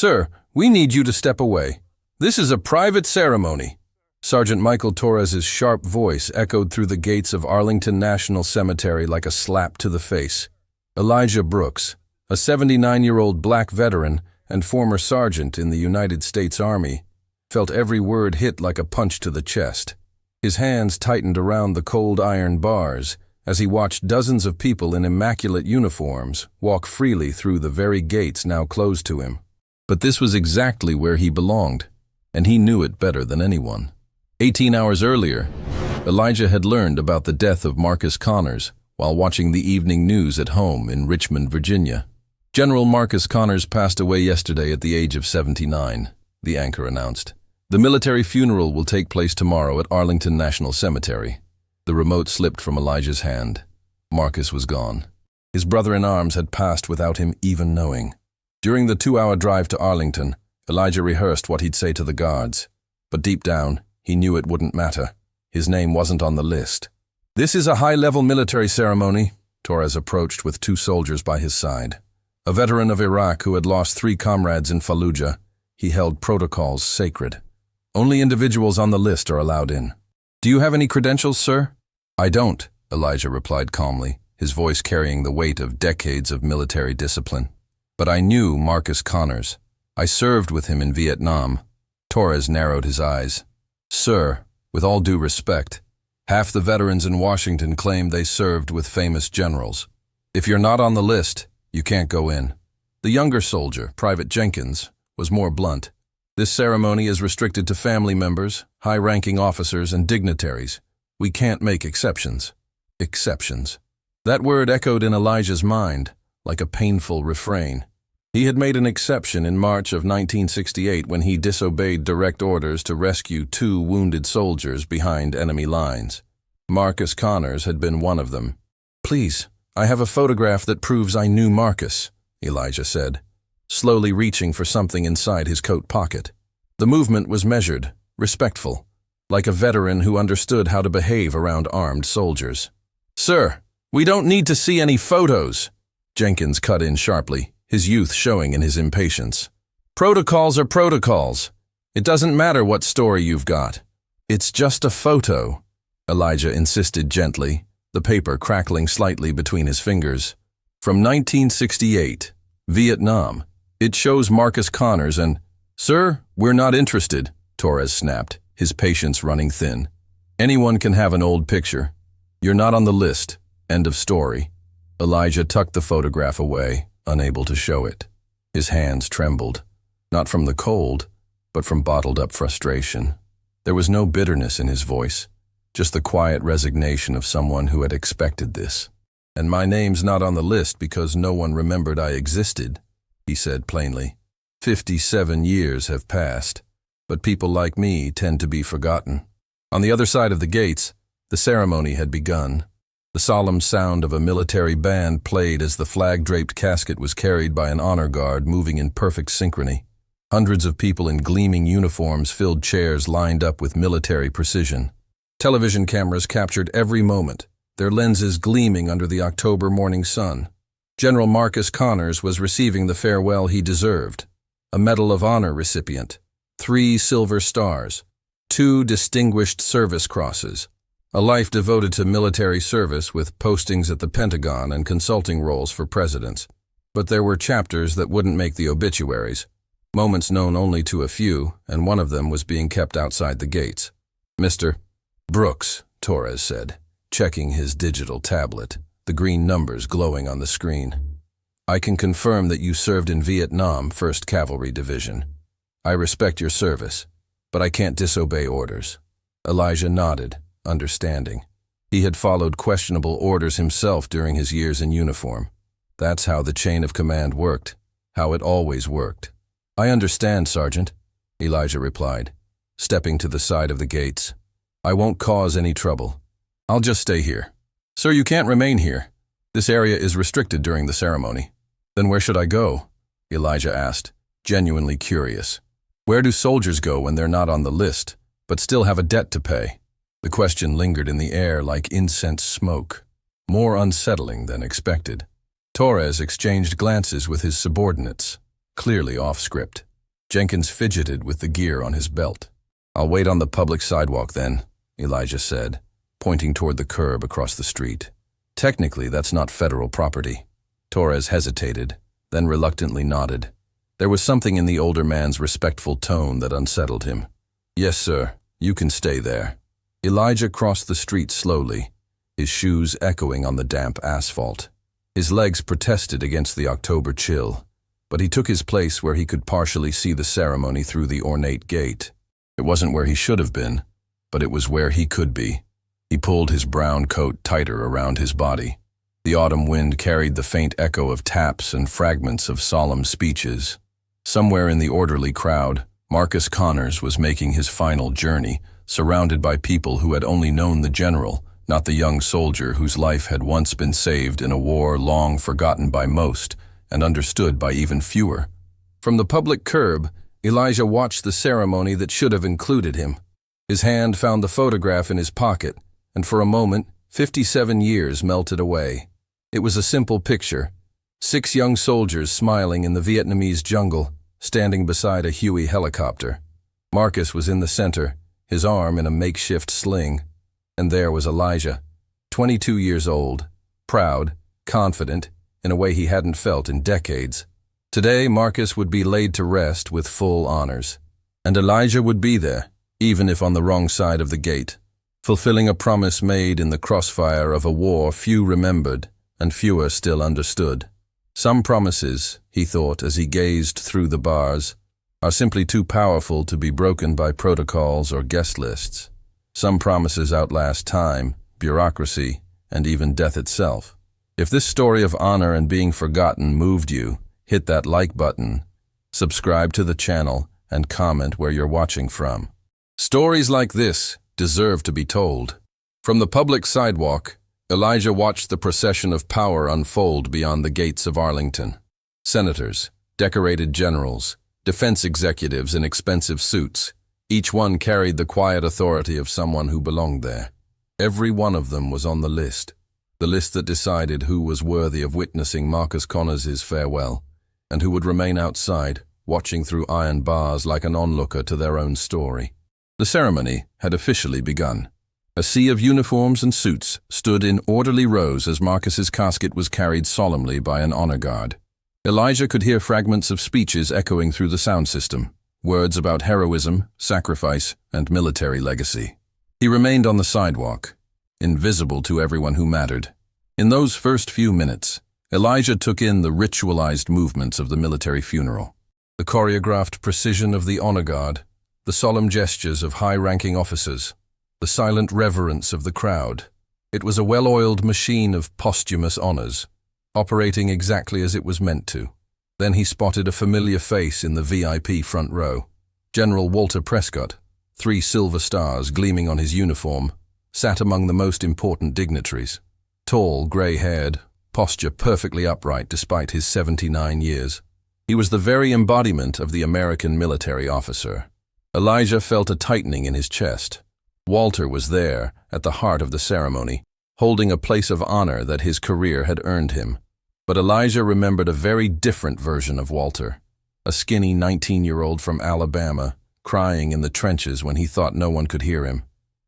Sir, we need you to step away. This is a private ceremony. Sergeant Michael Torres's sharp voice echoed through the gates of Arlington National Cemetery like a slap to the face. Elijah Brooks, a 79-year-old black veteran and former sergeant in the United States Army, felt every word hit like a punch to the chest. His hands tightened around the cold iron bars as he watched dozens of people in immaculate uniforms walk freely through the very gates now closed to him. But this was exactly where he belonged, and he knew it better than anyone. 18 hours earlier, Elijah had learned about the death of Marcus Connors while watching the evening news at home in Richmond, Virginia. General Marcus Connors passed away yesterday at the age of 79, the anchor announced. The military funeral will take place tomorrow at Arlington National Cemetery. The remote slipped from Elijah's hand. Marcus was gone. His brother-in-arms had passed without him even knowing. During the 2-hour drive to Arlington, Elijah rehearsed what he'd say to the guards. But deep down, he knew it wouldn't matter. His name wasn't on the list. This is a high-level military ceremony, Torres approached with 2 soldiers by his side. A veteran of Iraq who had lost 3 comrades in Fallujah, he held protocols sacred. Only individuals on the list are allowed in. Do you have any credentials, sir? I don't, Elijah replied calmly, his voice carrying the weight of decades of military discipline. But I knew Marcus Connors. I served with him in Vietnam. Torres narrowed his eyes. Sir, with all due respect, half the veterans in Washington claim they served with famous generals. If you're not on the list, you can't go in. The younger soldier, Private Jenkins, was more blunt. This ceremony is restricted to family members, high-ranking officers, and dignitaries. We can't make exceptions. Exceptions. That word echoed in Elijah's mind, like a painful refrain. He had made an exception in March of 1968 when he disobeyed direct orders to rescue 2 wounded soldiers behind enemy lines. Marcus Connors had been one of them. Please, I have a photograph that proves I knew Marcus, Elijah said, slowly reaching for something inside his coat pocket. The movement was measured, respectful, like a veteran who understood how to behave around armed soldiers. Sir, we don't need to see any photos, Jenkins cut in sharply, his youth showing in his impatience. Protocols are protocols. It doesn't matter what story you've got. It's just a photo, Elijah insisted gently, the paper crackling slightly between his fingers. From 1968, Vietnam. It shows Marcus Connors and— Sir, we're not interested, Torres snapped, his patience running thin. Anyone can have an old picture. You're not on the list. End of story. Elijah tucked the photograph away, unable to show it. His hands trembled, not from the cold, but from bottled-up frustration. There was no bitterness in his voice, just the quiet resignation of someone who had expected this. And my name's not on the list because no one remembered I existed, he said plainly. 57 years have passed, but people like me tend to be forgotten. On the other side of the gates, the ceremony had begun. The solemn sound of a military band played as the flag-draped casket was carried by an honor guard moving in perfect synchrony. Hundreds of people in gleaming uniforms filled chairs lined up with military precision. Television cameras captured every moment, their lenses gleaming under the October morning sun. General Marcus Connors was receiving the farewell he deserved. A Medal of Honor recipient, 3 Silver Stars, 2 Distinguished Service Crosses, a life devoted to military service with postings at the Pentagon and consulting roles for presidents. But there were chapters that wouldn't make the obituaries, moments known only to a few, and one of them was being kept outside the gates. Mr. Brooks, Torres said, checking his digital tablet, the green numbers glowing on the screen. I can confirm that you served in Vietnam, 1st Cavalry Division. I respect your service, but I can't disobey orders. Elijah nodded, understanding. He had followed questionable orders himself during his years in uniform. That's how the chain of command worked, how it always worked. I understand, Sergeant, Elijah replied, stepping to the side of the gates. I won't cause any trouble. I'll just stay here. Sir, you can't remain here. This area is restricted during the ceremony. Then where should I go? Elijah asked, genuinely curious. Where do soldiers go when they're not on the list, but still have a debt to pay? The question lingered in the air like incense smoke, more unsettling than expected. Torres exchanged glances with his subordinates, clearly off script. Jenkins fidgeted with the gear on his belt. "I'll wait on the public sidewalk then," Elijah said, pointing toward the curb across the street. "Technically, that's not federal property." Torres hesitated, then reluctantly nodded. There was something in the older man's respectful tone that unsettled him. "Yes, sir, you can stay there." Elijah crossed the street slowly, his shoes echoing on the damp asphalt. His legs protested against the October chill, but he took his place where he could partially see the ceremony through the ornate gate. It wasn't where he should have been, but it was where he could be. He pulled his brown coat tighter around his body. The autumn wind carried the faint echo of taps and fragments of solemn speeches. Somewhere in the orderly crowd, Marcus Connors was making his final journey, surrounded by people who had only known the general, not the young soldier whose life had once been saved in a war long forgotten by most and understood by even fewer. From the public curb, Elijah watched the ceremony that should have included him. His hand found the photograph in his pocket, and for a moment, 57 years melted away. It was a simple picture. 6 young soldiers smiling in the Vietnamese jungle, standing beside a Huey helicopter. Marcus was in the center, his arm in a makeshift sling. And there was Elijah, 22 years old, proud, confident, in a way he hadn't felt in decades. Today, Marcus would be laid to rest with full honors. And Elijah would be there, even if on the wrong side of the gate, fulfilling a promise made in the crossfire of a war few remembered and fewer still understood. Some promises, he thought as he gazed through the bars, are simply too powerful to be broken by protocols or guest lists. Some promises outlast time, bureaucracy, and even death itself. If this story of honor and being forgotten moved you, hit that like button, subscribe to the channel, and comment where you're watching from. Stories like this deserve to be told. From the public sidewalk, Elijah watched the procession of power unfold beyond the gates of Arlington. Senators, decorated generals, defense executives in expensive suits, each one carried the quiet authority of someone who belonged there. Every one of them was on the list that decided who was worthy of witnessing Marcus Connors' farewell, and who would remain outside, watching through iron bars like an onlooker to their own story. The ceremony had officially begun. A sea of uniforms and suits stood in orderly rows as Marcus's casket was carried solemnly by an honor guard. Elijah could hear fragments of speeches echoing through the sound system, words about heroism, sacrifice, and military legacy. He remained on the sidewalk, invisible to everyone who mattered. In those first few minutes, Elijah took in the ritualized movements of the military funeral, the choreographed precision of the honor guard, the solemn gestures of high-ranking officers, the silent reverence of the crowd. It was a well-oiled machine of posthumous honors, operating exactly as it was meant to. Then he spotted a familiar face in the VIP front row. General Walter Prescott, 3 silver stars gleaming on his uniform, sat among the most important dignitaries. Tall, gray-haired, posture perfectly upright despite his 79 years. He was the very embodiment of the American military officer. Elijah felt a tightening in his chest. Walter was there, at the heart of the ceremony, holding a place of honor that his career had earned him. But Elijah remembered a very different version of Walter, a skinny 19-year-old from Alabama, crying in the trenches when he thought no one could hear him.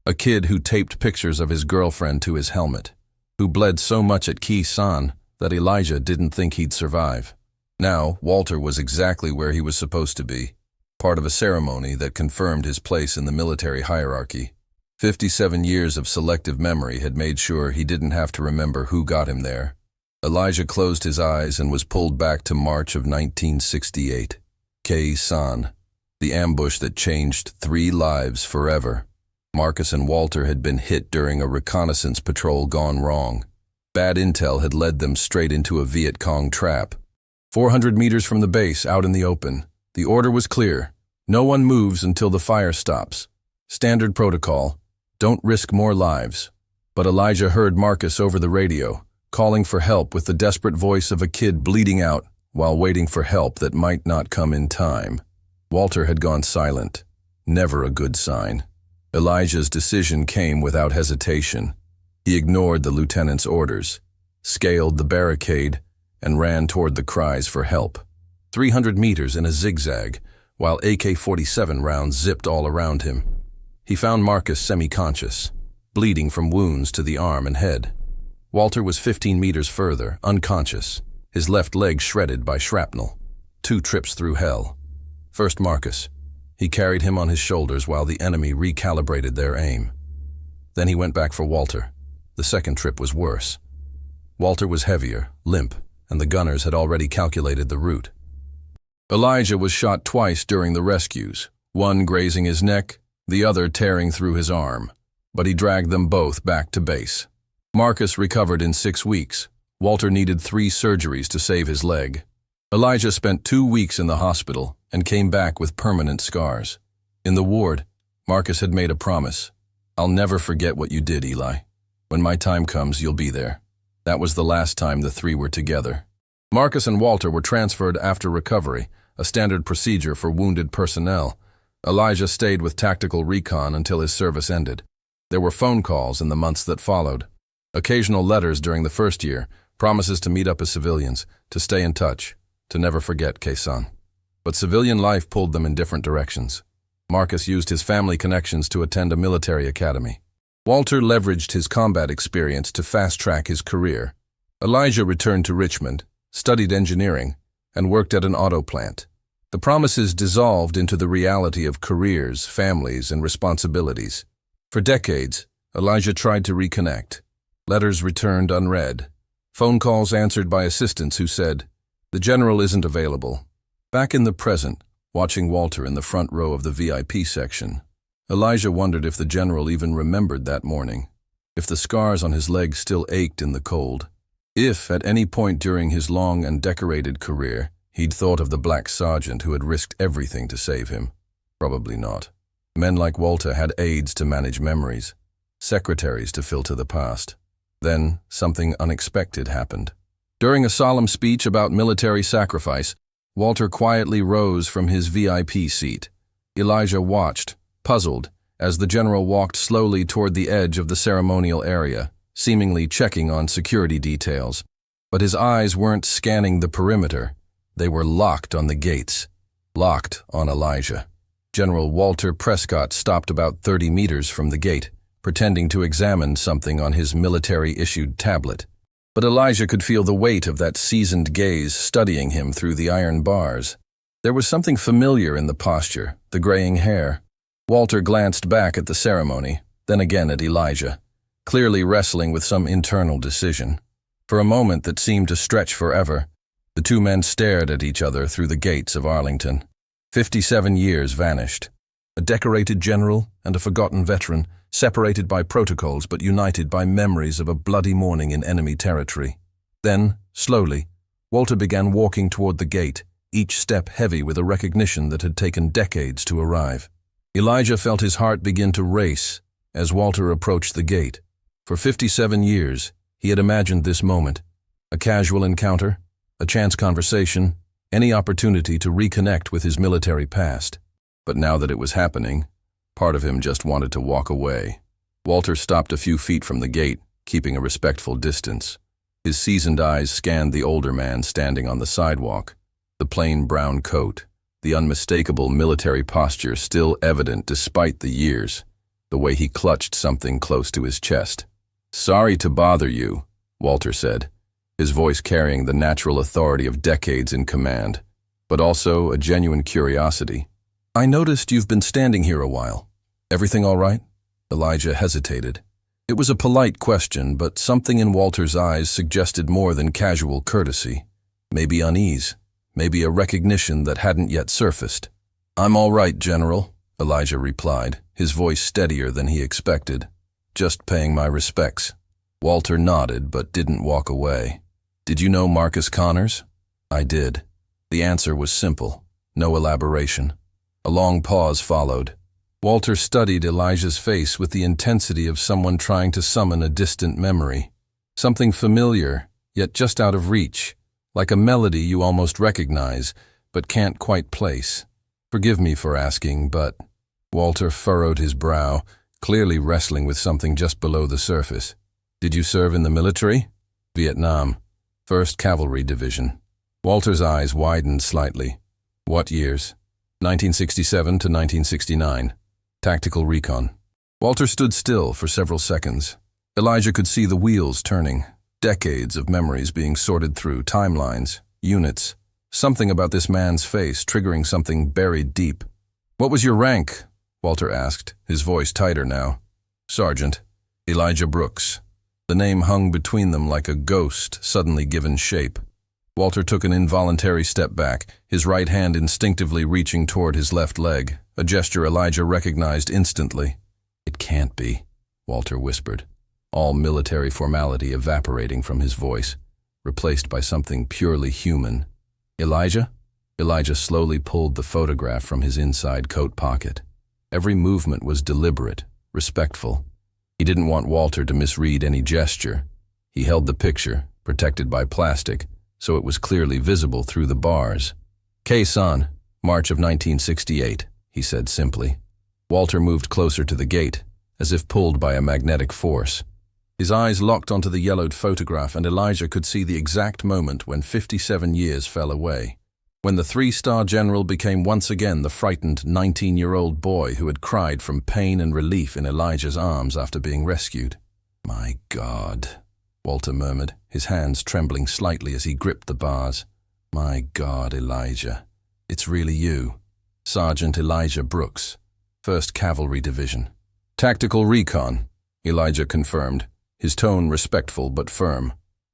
A kid who taped pictures of his girlfriend to his helmet, who bled so much at Khe Sanh that Elijah didn't think he'd survive. Now, Walter was exactly where he was supposed to be, part of a ceremony that confirmed his place in the military hierarchy. 57 years of selective memory had made sure he didn't have to remember who got him there. Elijah closed his eyes and was pulled back to March of 1968. Khe Sanh, the ambush that changed 3 lives forever. Marcus and Walter had been hit during a reconnaissance patrol gone wrong. Bad intel had led them straight into a Viet Cong trap. 400 meters from the base, out in the open, the order was clear. No one moves until the fire stops. Standard protocol. Don't risk more lives. But Elijah heard Marcus over the radio, calling for help with the desperate voice of a kid bleeding out while waiting for help that might not come in time. Walter had gone silent. Never a good sign. Elijah's decision came without hesitation. He ignored the lieutenant's orders, scaled the barricade, and ran toward the cries for help. 300 meters in a zigzag, while AK-47 rounds zipped all around him. He found Marcus semi-conscious, bleeding from wounds to the arm and head. Walter was 15 meters further, unconscious, his left leg shredded by shrapnel. 2 trips through hell. First Marcus. He carried him on his shoulders while the enemy recalibrated their aim. Then he went back for Walter. The second trip was worse. Walter was heavier, limp, and the gunners had already calculated the route. Elijah was shot twice during the rescues, one grazing his neck, the other tearing through his arm, but he dragged them both back to base. Marcus recovered in 6 weeks. Walter needed 3 surgeries to save his leg. Elijah spent 2 weeks in the hospital and came back with permanent scars. In the ward, Marcus had made a promise. "I'll never forget what you did, Eli. When my time comes, you'll be there." That was the last time the 3 were together. Marcus and Walter were transferred after recovery, a standard procedure for wounded personnel. Elijah stayed with tactical recon until his service ended. There were phone calls in the months that followed. Occasional letters during the first year, promises to meet up as civilians, to stay in touch, to never forget Quezon. But civilian life pulled them in different directions. Marcus used his family connections to attend a military academy. Walter leveraged his combat experience to fast-track his career. Elijah returned to Richmond, studied engineering, and worked at an auto plant. The promises dissolved into the reality of careers, families, and responsibilities. For decades, Elijah tried to reconnect. Letters returned unread. Phone calls answered by assistants who said, "The general isn't available." Back in the present, watching Walter in the front row of the VIP section, Elijah wondered if the general even remembered that morning, if the scars on his legs still ached in the cold, if at any point during his long and decorated career he'd thought of the black sergeant who had risked everything to save him. Probably not. Men like Walter had aides to manage memories, secretaries to filter the past. Then, something unexpected happened. During a solemn speech about military sacrifice, Walter quietly rose from his VIP seat. Elijah watched, puzzled, as the general walked slowly toward the edge of the ceremonial area, seemingly checking on security details. But his eyes weren't scanning the perimeter. They were locked on the gates, locked on Elijah. General Walter Prescott stopped about 30 meters from the gate, pretending to examine something on his military-issued tablet. But Elijah could feel the weight of that seasoned gaze studying him through the iron bars. There was something familiar in the posture, the graying hair. Walter glanced back at the ceremony, then again at Elijah, clearly wrestling with some internal decision. For a moment that seemed to stretch forever, the 2 men stared at each other through the gates of Arlington. 57 years vanished. A decorated general and a forgotten veteran, separated by protocols but united by memories of a bloody morning in enemy territory. Then, slowly, Walter began walking toward the gate, each step heavy with a recognition that had taken decades to arrive. Elijah felt his heart begin to race as Walter approached the gate. For 57 years, he had imagined this moment, a casual encounter, a chance conversation, any opportunity to reconnect with his military past. But now that it was happening, part of him just wanted to walk away. Walter stopped a few feet from the gate, keeping a respectful distance. His seasoned eyes scanned the older man standing on the sidewalk, the plain brown coat, the unmistakable military posture still evident despite the years, the way he clutched something close to his chest. "Sorry to bother you," Walter said, his voice carrying the natural authority of decades in command, but also a genuine curiosity. "I noticed you've been standing here a while. Everything all right?" Elijah hesitated. It was a polite question, but something in Walter's eyes suggested more than casual courtesy. Maybe unease, maybe a recognition that hadn't yet surfaced. "I'm all right, General," Elijah replied, his voice steadier than he expected. "Just paying my respects." Walter nodded but didn't walk away. "Did you know Marcus Connors?" "I did." The answer was simple, no elaboration. A long pause followed. Walter studied Elijah's face with the intensity of someone trying to summon a distant memory. Something familiar, yet just out of reach, like a melody you almost recognize, but can't quite place. "Forgive me for asking, but—" Walter furrowed his brow, clearly wrestling with something just below the surface. "Did you serve in the military?" "Vietnam, 1st Cavalry Division." Walter's eyes widened slightly. "What years?" 1967 to 1969. Tactical recon. Walter stood still for several seconds. Elijah could see the wheels turning, decades of memories being sorted through, timelines, units. Something about this man's face triggering something buried deep. "What was your rank?" Walter asked, his voice tighter now. "Sergeant. Elijah Brooks." The name hung between them like a ghost suddenly given shape. Walter took an involuntary step back, his right hand instinctively reaching toward his left leg, a gesture Elijah recognized instantly. "It can't be," Walter whispered, all military formality evaporating from his voice, replaced by something purely human. "Elijah?" Elijah slowly pulled the photograph from his inside coat pocket. Every movement was deliberate, respectful. He didn't want Walter to misread any gesture. He held the picture, protected by plastic, so it was clearly visible through the bars. "Khe-san, March of 1968, he said simply. Walter moved closer to the gate, as if pulled by a magnetic force. His eyes locked onto the yellowed photograph, and Elijah could see the exact moment when 57 years fell away. When the three-star general became once again the frightened 19-year-old boy who had cried from pain and relief in Elijah's arms after being rescued. "My God," Walter murmured, his hands trembling slightly as he gripped the bars. "My God, Elijah. It's really you. Sergeant Elijah Brooks, 1st Cavalry Division." "Tactical recon," Elijah confirmed, his tone respectful but firm.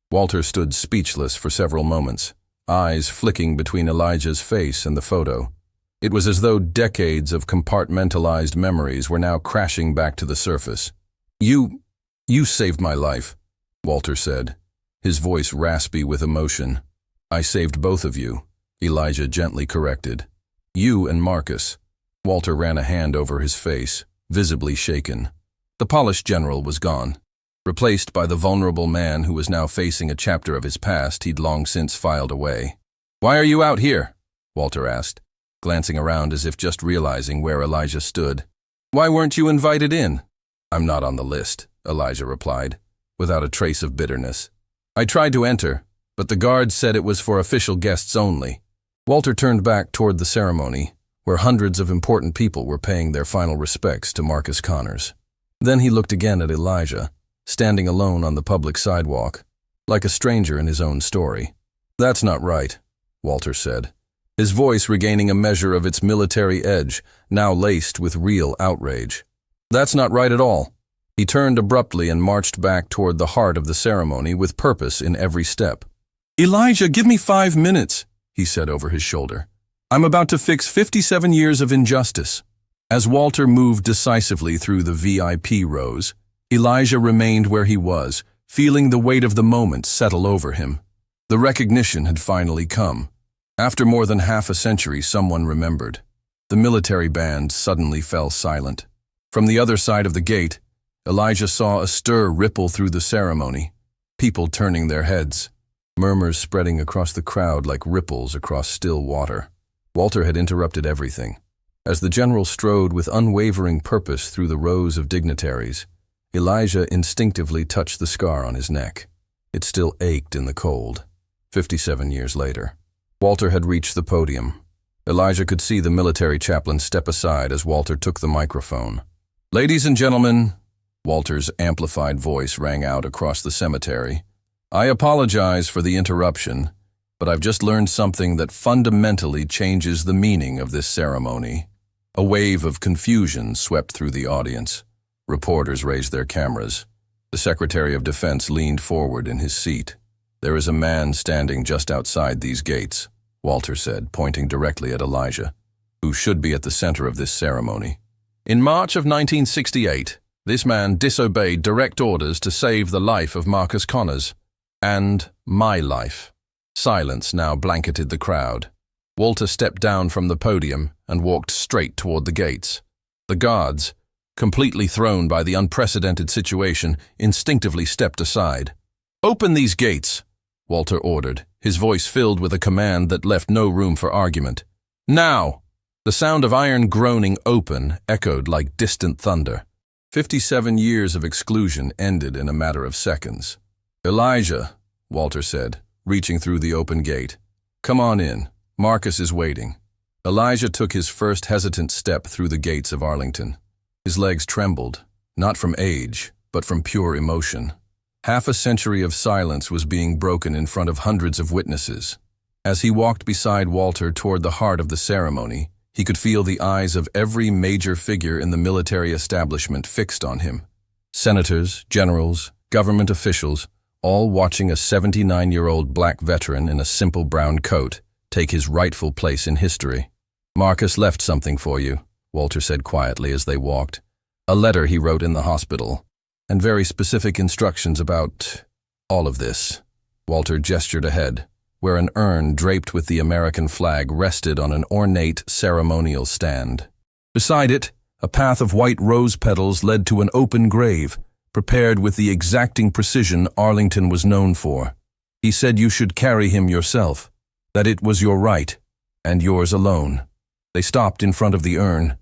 Walter stood speechless for several moments, eyes flicking between Elijah's face and the photo. It was as though decades of compartmentalized memories were now crashing back to the surface. You saved my life," Walter said, his voice raspy with emotion. "I saved both of you," Elijah gently corrected. "You and Marcus." Walter ran a hand over his face, visibly shaken. The polished general was gone, replaced by the vulnerable man who was now facing a chapter of his past he'd long since filed away. "Why are you out here?" Walter asked, glancing around as if just realizing where Elijah stood. "Why weren't you invited in?" "I'm not on the list," Elijah replied, without a trace of bitterness. "I tried to enter, but the guards said it was for official guests only." Walter turned back toward the ceremony, where hundreds of important people were paying their final respects to Marcus Connors. Then he looked again at Elijah, standing alone on the public sidewalk, like a stranger in his own story. "That's not right," Walter said, his voice regaining a measure of its military edge, now laced with real outrage. "That's not right at all." He turned abruptly and marched back toward the heart of the ceremony with purpose in every step. "Elijah, give me 5 minutes," he said over his shoulder. "I'm about to fix 57 years of injustice." As Walter moved decisively through the VIP rows, Elijah remained where he was, feeling the weight of the moment settle over him. The recognition had finally come. After more than half a century, someone remembered. The military band suddenly fell silent. From the other side of the gate, Elijah saw a stir ripple through the ceremony, people turning their heads, murmurs spreading across the crowd like ripples across still water. Walter had interrupted everything. As the general strode with unwavering purpose through the rows of dignitaries, Elijah instinctively touched the scar on his neck. It still ached in the cold. 57 years later. Walter had reached the podium. Elijah could see the military chaplain step aside as Walter took the microphone. "Ladies and gentlemen," Walter's amplified voice rang out across the cemetery, "I apologize for the interruption, but I've just learned something that fundamentally changes the meaning of this ceremony." A wave of confusion swept through the audience. Reporters raised their cameras. The Secretary of Defense leaned forward in his seat. "There is a man standing just outside these gates," Walter said, pointing directly at Elijah, "who should be at the center of this ceremony. In March of 1968, this man disobeyed direct orders to save the life of Marcus Connors, and my life." Silence now blanketed the crowd. Walter stepped down from the podium and walked straight toward the gates. The guards, completely thrown by the unprecedented situation, instinctively stepped aside. "Open these gates," Walter ordered, his voice filled with a command that left no room for argument. "Now!" The sound of iron groaning open echoed like distant thunder. 57 years of exclusion ended in a matter of seconds. "Elijah," Walter said, reaching through the open gate. "Come on in. Marcus is waiting." Elijah took his first hesitant step through the gates of Arlington. His legs trembled, not from age, but from pure emotion. Half a century of silence was being broken in front of hundreds of witnesses. As he walked beside Walter toward the heart of the ceremony, he could feel the eyes of every major figure in the military establishment fixed on him. Senators, generals, government officials, all watching a 79-year-old black veteran in a simple brown coat take his rightful place in history. "Marcus left something for you," Walter said quietly as they walked. "A letter he wrote in the hospital, and very specific instructions about all of this." Walter gestured ahead, where an urn draped with the American flag rested on an ornate ceremonial stand. Beside it, a path of white rose petals led to an open grave, prepared with the exacting precision Arlington was known for. "He said you should carry him yourself, that it was your right, and yours alone." They stopped in front of the urn.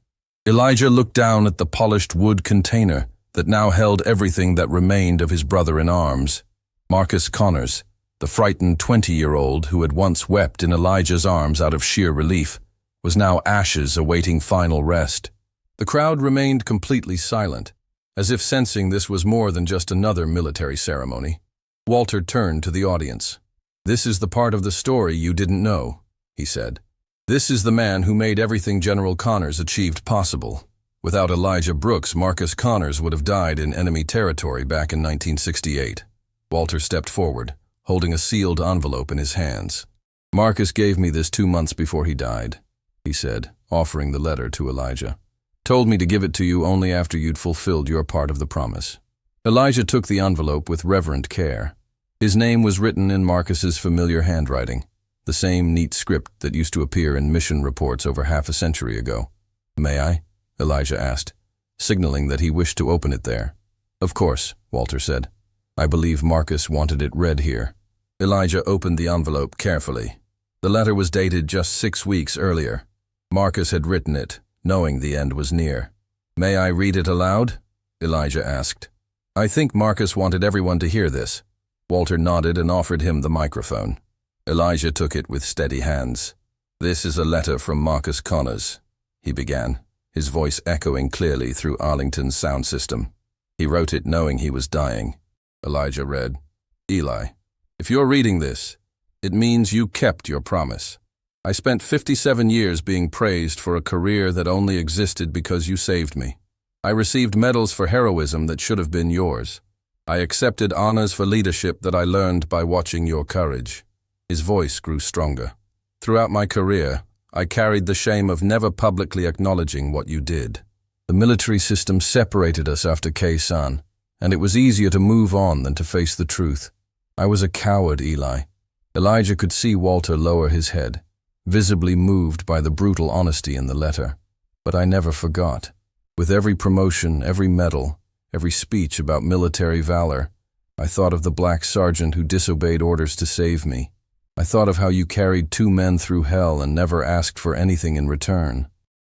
Elijah looked down at the polished wood container that now held everything that remained of his brother in arms. Marcus Connors, the frightened 20-year-old who had once wept in Elijah's arms out of sheer relief, was now ashes awaiting final rest. The crowd remained completely silent, as if sensing this was more than just another military ceremony. Walter turned to the audience. "This is the part of the story you didn't know," he said. "This is the man who made everything General Connors achieved possible. Without Elijah Brooks, Marcus Connors would have died in enemy territory back in 1968. Walter stepped forward, holding a sealed envelope in his hands. "Marcus gave me this 2 months before he died," he said, offering the letter to Elijah. "Told me to give it to you only after you'd fulfilled your part of the promise." Elijah took the envelope with reverent care. His name was written in Marcus's familiar handwriting, the same neat script that used to appear in mission reports over half a century ago. "May I?" Elijah asked, signaling that he wished to open it there. "Of course," Walter said. "I believe Marcus wanted it read here." Elijah opened the envelope carefully. The letter was dated just 6 weeks earlier. Marcus had written it, knowing the end was near. "May I read it aloud?" Elijah asked. "I think Marcus wanted everyone to hear this." Walter nodded and offered him the microphone. Elijah took it with steady hands. "This is a letter from Marcus Connors," he began, his voice echoing clearly through Arlington's sound system. "He wrote it knowing he was dying." Elijah read, "Eli, if you're reading this, it means you kept your promise. I spent 57 years being praised for a career that only existed because you saved me. I received medals for heroism that should have been yours. I accepted honors for leadership that I learned by watching your courage." His voice grew stronger. "Throughout my career, I carried the shame of never publicly acknowledging what you did. The military system separated us after Khe-Sanh, and it was easier to move on than to face the truth. I was a coward, Eli." Elijah could see Walter lower his head, visibly moved by the brutal honesty in the letter. "But I never forgot. With every promotion, every medal, every speech about military valor, I thought of the black sergeant who disobeyed orders to save me. I thought of how you carried 2 men through hell and never asked for anything in return."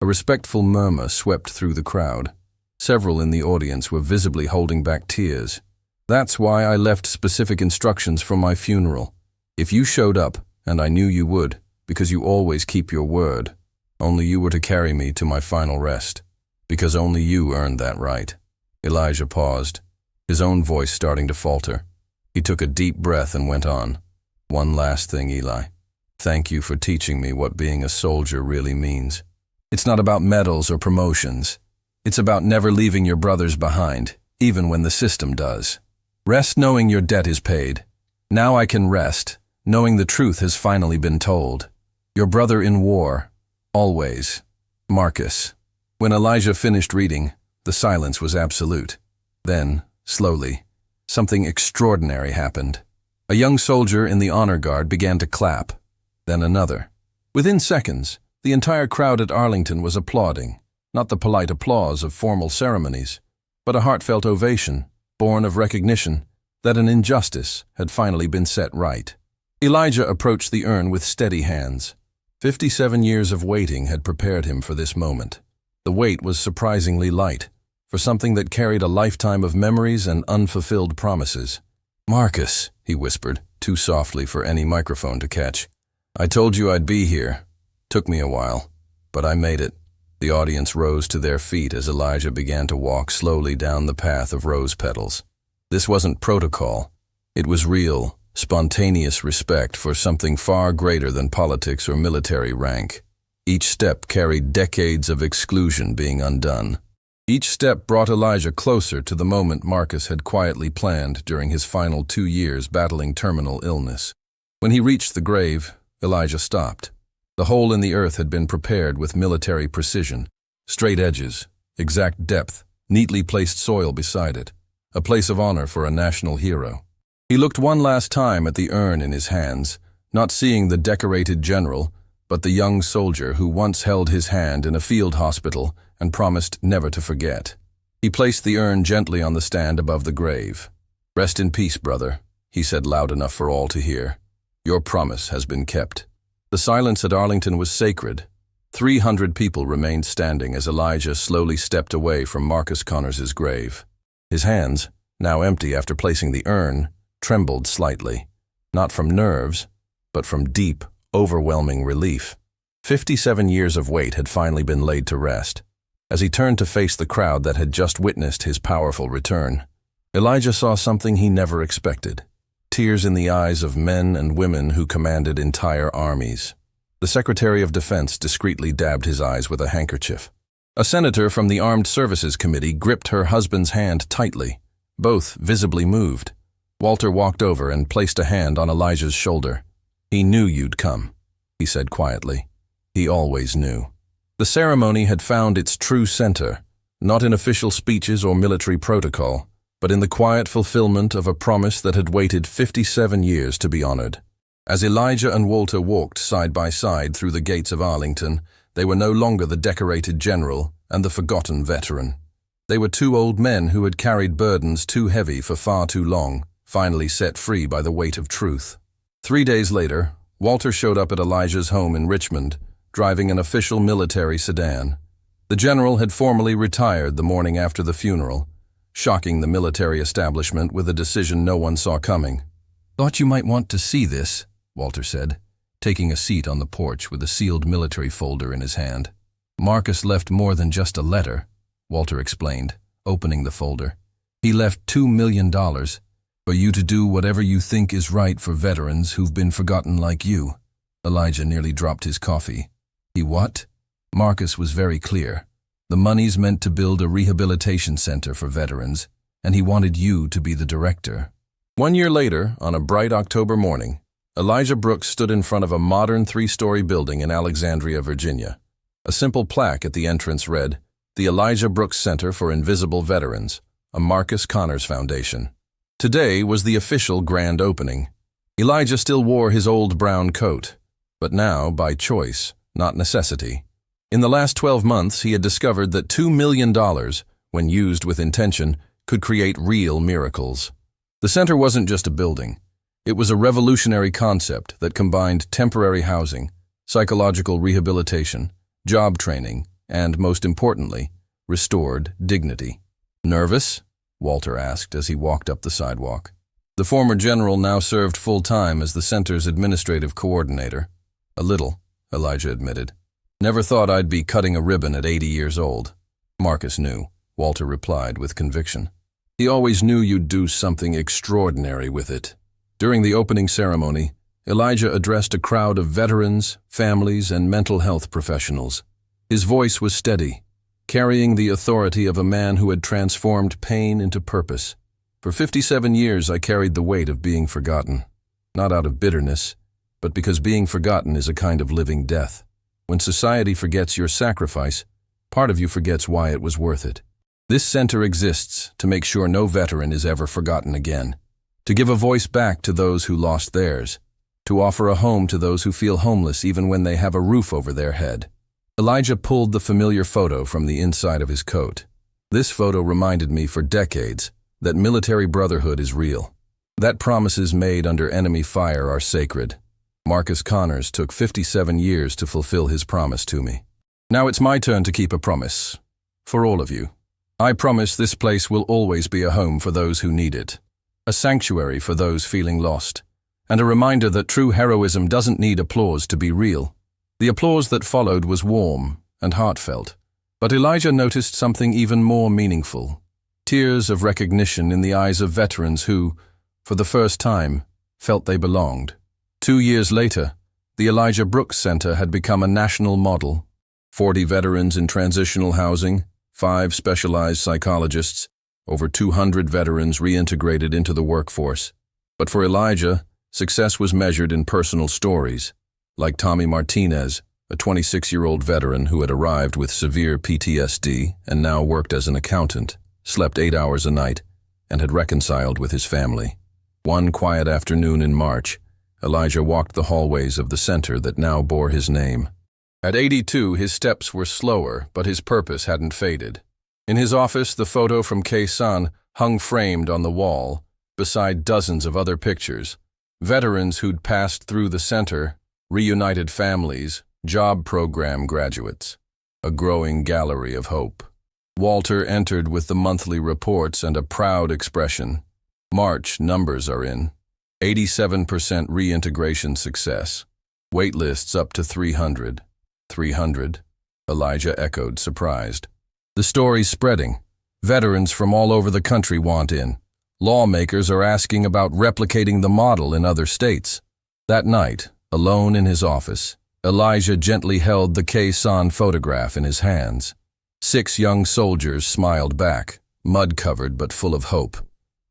A respectful murmur swept through the crowd. Several in the audience were visibly holding back tears. "That's why I left specific instructions for my funeral. If you showed up, and I knew you would, because you always keep your word, only you were to carry me to my final rest, because only you earned that right." Elijah paused, his own voice starting to falter. He took a deep breath and went on. "One last thing, Eli. Thank you for teaching me what being a soldier really means. It's not about medals or promotions. It's about never leaving your brothers behind, even when the system does. Rest knowing your debt is paid. Now I can rest, knowing the truth has finally been told. Your brother in war, always, Marcus." When Elijah finished reading, the silence was absolute. Then, slowly, something extraordinary happened. A young soldier in the honor guard began to clap, then another. Within seconds, the entire crowd at Arlington was applauding, not the polite applause of formal ceremonies, but a heartfelt ovation, born of recognition that an injustice had finally been set right. Elijah approached the urn with steady hands. 57 years of waiting had prepared him for this moment. The weight was surprisingly light, for something that carried a lifetime of memories and unfulfilled promises. "Marcus," he whispered, too softly for any microphone to catch, "I told you I'd be here. Took me a while, but I made it. The audience rose to their feet as Elijah began to walk slowly down the path of rose petals. This wasn't protocol. It was real, spontaneous respect for something far greater than politics or military rank. Each step carried decades of exclusion being undone. Each step brought Elijah closer to the moment Marcus had quietly planned during his final 2 years battling terminal illness. When he reached the grave, Elijah stopped. The hole in the earth had been prepared with military precision, straight edges, exact depth, neatly placed soil beside it, a place of honor for a national hero. He looked one last time at the urn in his hands, not seeing the decorated general, but the young soldier who once held his hand in a field hospital and promised never to forget. He placed the urn gently on the stand above the grave. "Rest in peace, brother," he said loud enough for all to hear. "Your promise has been kept." The silence at Arlington was sacred. 300 people remained standing as Elijah slowly stepped away from Marcus Connors's grave. His hands, now empty after placing the urn, trembled slightly, not from nerves, but from deep, overwhelming relief. 57 years of weight had finally been laid to rest. As he turned to face the crowd that had just witnessed his powerful return, Elijah saw something he never expected: tears in the eyes of men and women who commanded entire armies. The Secretary of Defense discreetly dabbed his eyes with a handkerchief. A senator from the Armed Services Committee gripped her husband's hand tightly, both visibly moved. Walter walked over and placed a hand on Elijah's shoulder. "He knew you'd come," he said quietly. "He always knew." The ceremony had found its true center, not in official speeches or military protocol, but in the quiet fulfillment of a promise that had waited 57 years to be honored. As Elijah and Walter walked side by side through the gates of Arlington, they were no longer the decorated general and the forgotten veteran. They were two old men who had carried burdens too heavy for far too long, finally set free by the weight of truth. 3 days later, Walter showed up at Elijah's home in Richmond, driving an official military sedan. The general had formally retired the morning after the funeral, shocking the military establishment with a decision no one saw coming. "Thought you might want to see this," Walter said, taking a seat on the porch with a sealed military folder in his hand. "Marcus left more than just a letter," Walter explained, opening the folder. "He left $2 million for you to do whatever you think is right for veterans who've been forgotten like you." Elijah nearly dropped his coffee. "He what?" Marcus was very clear. "The money's meant to build a rehabilitation center for veterans, and he wanted you to be the director." 1 year later, on a bright October morning, Elijah Brooks stood in front of a modern 3-story building in Alexandria, Virginia. A simple plaque at the entrance read, "The Elijah Brooks Center for Invisible Veterans, a Marcus Connors Foundation." Today was the official grand opening. Elijah still wore his old brown coat, but now by choice, not necessity. In the last 12 months, he had discovered that $2 million, when used with intention, could create real miracles. The center wasn't just a building. It was a revolutionary concept that combined temporary housing, psychological rehabilitation, job training, and, most importantly, restored dignity. "Nervous?" Walter asked as he walked up the sidewalk. The former general now served full-time as the center's administrative coordinator. "A little," Elijah admitted. "Never thought I'd be cutting a ribbon at 80 years old." "Marcus knew," Walter replied with conviction. "He always knew you'd do something extraordinary with it." During the opening ceremony, Elijah addressed a crowd of veterans, families, and mental health professionals. His voice was steady, carrying the authority of a man who had transformed pain into purpose. "For 57 years I carried the weight of being forgotten, not out of bitterness, but because being forgotten is a kind of living death. When society forgets your sacrifice, part of you forgets why it was worth it. This center exists to make sure no veteran is ever forgotten again, to give a voice back to those who lost theirs, to offer a home to those who feel homeless even when they have a roof over their head." Elijah pulled the familiar photo from the inside of his coat. "This photo reminded me for decades that military brotherhood is real, that promises made under enemy fire are sacred. Marcus Connors took 57 years to fulfill his promise to me. Now it's my turn to keep a promise. For all of you. I promise this place will always be a home for those who need it, a sanctuary for those feeling lost, and a reminder that true heroism doesn't need applause to be real. The applause that followed was warm and heartfelt, but Elijah noticed something even more meaningful: tears of recognition in the eyes of veterans who, for the first time, felt they belonged. 2 years later, the Elijah Brooks Center had become a national model. 40 veterans in transitional housing, 5 specialized psychologists, over 200 veterans reintegrated into the workforce. But for Elijah, success was measured in personal stories, like Tommy Martinez, a 26-year-old veteran who had arrived with severe PTSD and now worked as an accountant, slept 8 hours a night, and had reconciled with his family. One quiet afternoon in March, Elijah walked the hallways of the center that now bore his name. At 82, his steps were slower, but his purpose hadn't faded. In his office, the photo from Khe-Sanh hung framed on the wall, beside dozens of other pictures. Veterans who'd passed through the center, reunited families, job program graduates. A growing gallery of hope. Walter entered with the monthly reports and a proud expression. March numbers are in. 87% reintegration success. Waitlists up to 300. 300? Elijah echoed, surprised. The story's spreading. Veterans from all over the country want in. Lawmakers are asking about replicating the model in other states. That night, alone in his office, Elijah gently held the Khe-Sanh photograph in his hands. 6 young soldiers smiled back, mud-covered but full of hope.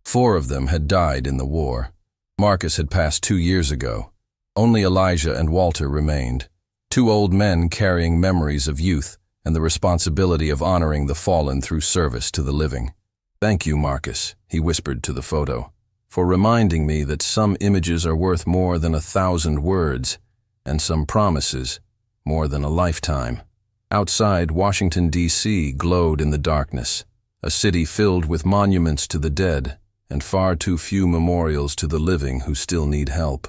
4 of them had died in the war. Marcus had passed 2 years ago. Only Elijah and Walter remained. 2 old men carrying memories of youth and the responsibility of honoring the fallen through service to the living. "Thank you, Marcus," he whispered to the photo, "for reminding me that some images are worth more than 1,000 words, and some promises more than a lifetime." Outside, Washington, D.C. glowed in the darkness, a city filled with monuments to the dead and far too few memorials to the living who still need help.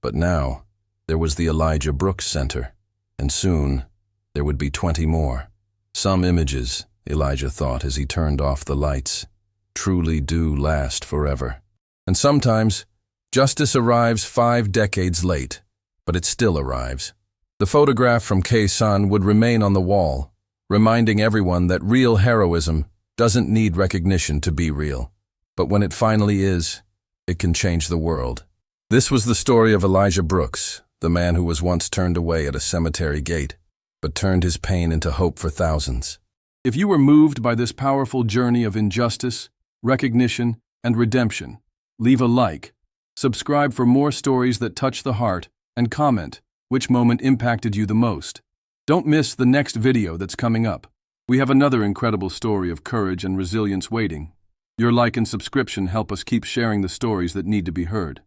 But now, there was the Elijah Brooks Center, and soon there would be 20 more. Some images, Elijah thought as he turned off the lights, truly do last forever. And sometimes, justice arrives 5 decades late, but it still arrives. The photograph from Khe-Sanh would remain on the wall, reminding everyone that real heroism doesn't need recognition to be real. But when it finally is, it can change the world. This was the story of Elijah Brooks, the man who was once turned away at a cemetery gate, but turned his pain into hope for thousands. If you were moved by this powerful journey of injustice, recognition, and redemption, leave a like, subscribe for more stories that touch the heart, and comment which moment impacted you the most. Don't miss the next video that's coming up. We have another incredible story of courage and resilience waiting. Your like and subscription help us keep sharing the stories that need to be heard.